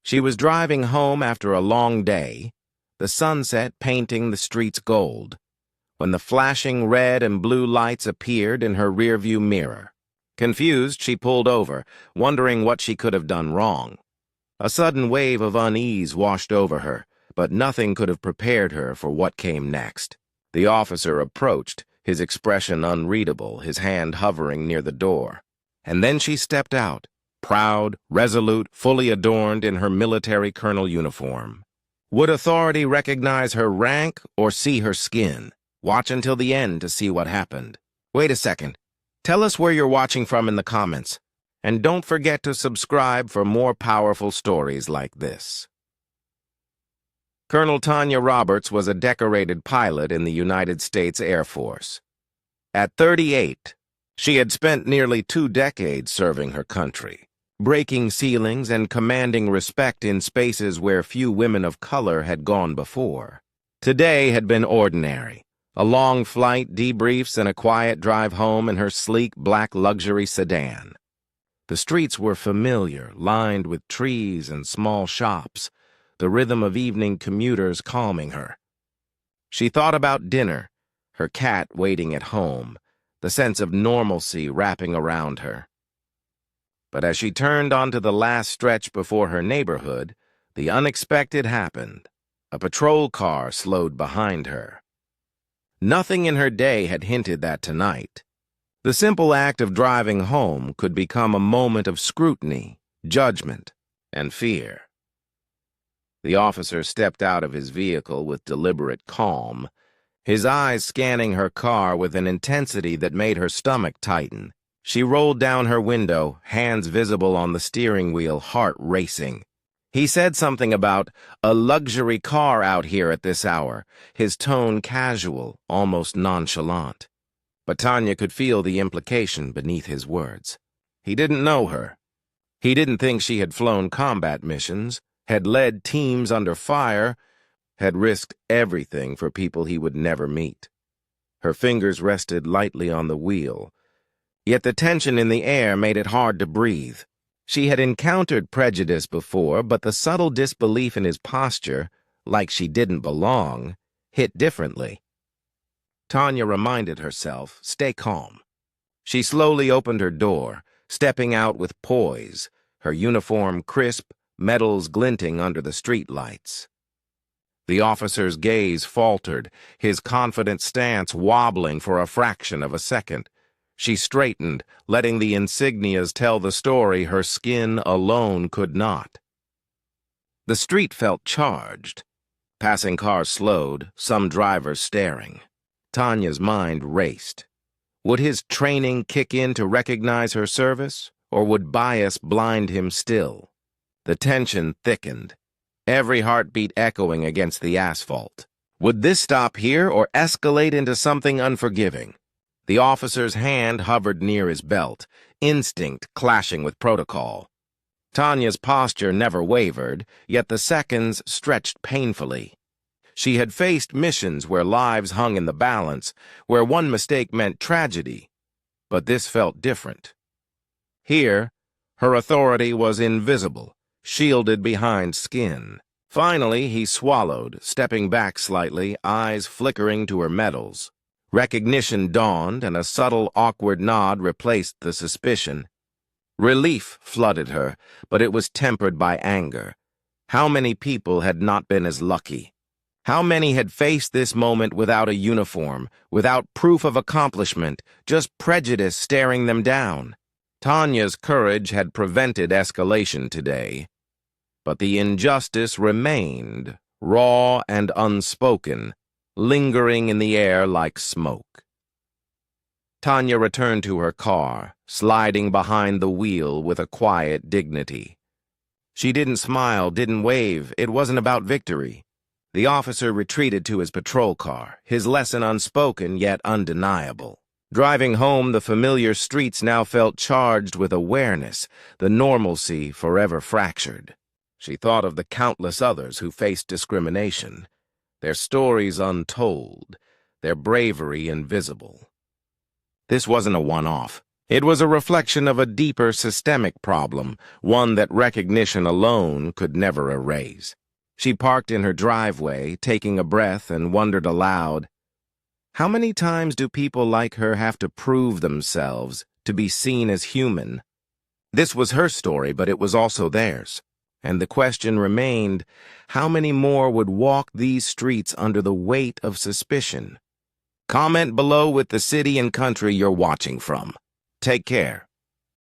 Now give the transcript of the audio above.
She was driving home after a long day, the sunset painting the streets gold, when the flashing red and blue lights appeared in her rearview mirror. Confused, she pulled over, wondering what she could have done wrong. A sudden wave of unease washed over her, but nothing could have prepared her for what came next. The officer approached, his expression unreadable, his hand hovering near the door. And then she stepped out, proud, resolute, fully adorned in her military colonel uniform. Would authority recognize her rank or see her skin? Watch until the end to see what happened. Wait a second. Tell us where you're watching from in the comments. And don't forget to subscribe for more powerful stories like this. Colonel Tanya Roberts was a decorated pilot in the United States Air Force. At 38, she had spent nearly 2 decades serving her country, breaking ceilings and commanding respect in spaces where few women of color had gone before. Today had been ordinary. A long flight, debriefs, and a quiet drive home in her sleek black luxury sedan. The streets were familiar, lined with trees and small shops, the rhythm of evening commuters calming her. She thought about dinner, her cat waiting at home, the sense of normalcy wrapping around her. But as she turned onto the last stretch before her neighborhood, the unexpected happened. A patrol car slowed behind her. Nothing in her day had hinted that tonight. The simple act of driving home could become a moment of scrutiny, judgment, and fear. The officer stepped out of his vehicle with deliberate calm, his eyes scanning her car with an intensity that made her stomach tighten. She rolled down her window, hands visible on the steering wheel, heart racing. He said something about a luxury car out here at this hour, his tone casual, almost nonchalant. But Tanya could feel the implication beneath his words. He didn't know her. He didn't think she had flown combat missions, had led teams under fire, had risked everything for people he would never meet. Her fingers rested lightly on the wheel, yet the tension in the air made it hard to breathe. She had encountered prejudice before, but the subtle disbelief in his posture, like she didn't belong, hit differently. Tanya reminded herself, stay calm. She slowly opened her door, stepping out with poise, her uniform crisp, metals glinting under the street lights. The officer's gaze faltered, his confident stance wobbling for a fraction of a second. She straightened, letting the insignias tell the story her skin alone could not. The street felt charged. Passing cars slowed, some drivers staring. Tanya's mind raced. Would his training kick in to recognize her service, or would bias blind him still? The tension thickened, every heartbeat echoing against the asphalt. Would this stop here or escalate into something unforgiving? The officer's hand hovered near his belt, instinct clashing with protocol. Tanya's posture never wavered, yet the seconds stretched painfully. She had faced missions where lives hung in the balance, where one mistake meant tragedy, but this felt different. Here, her authority was invisible, shielded behind skin. Finally, he swallowed, stepping back slightly, eyes flickering to her medals. Recognition dawned, and a subtle, awkward nod replaced the suspicion. Relief flooded her, but it was tempered by anger. How many people had not been as lucky? How many had faced this moment without a uniform, without proof of accomplishment, just prejudice staring them down? Tanya's courage had prevented escalation today, but the injustice remained, raw and unspoken, lingering in the air like smoke. Tanya returned to her car, sliding behind the wheel with a quiet dignity. She didn't smile, didn't wave. It wasn't about victory. The officer retreated to his patrol car, his lesson unspoken yet undeniable. Driving home, the familiar streets now felt charged with awareness, the normalcy forever fractured. She thought of the countless others who faced discrimination, their stories untold, their bravery invisible. This wasn't a one-off. It was a reflection of a deeper systemic problem, one that recognition alone could never erase. She parked in her driveway, taking a breath, and wondered aloud, how many times do people like her have to prove themselves to be seen as human? This was her story, but it was also theirs. And the question remained, how many more would walk these streets under the weight of suspicion? Comment below with the city and country you're watching from. Take care.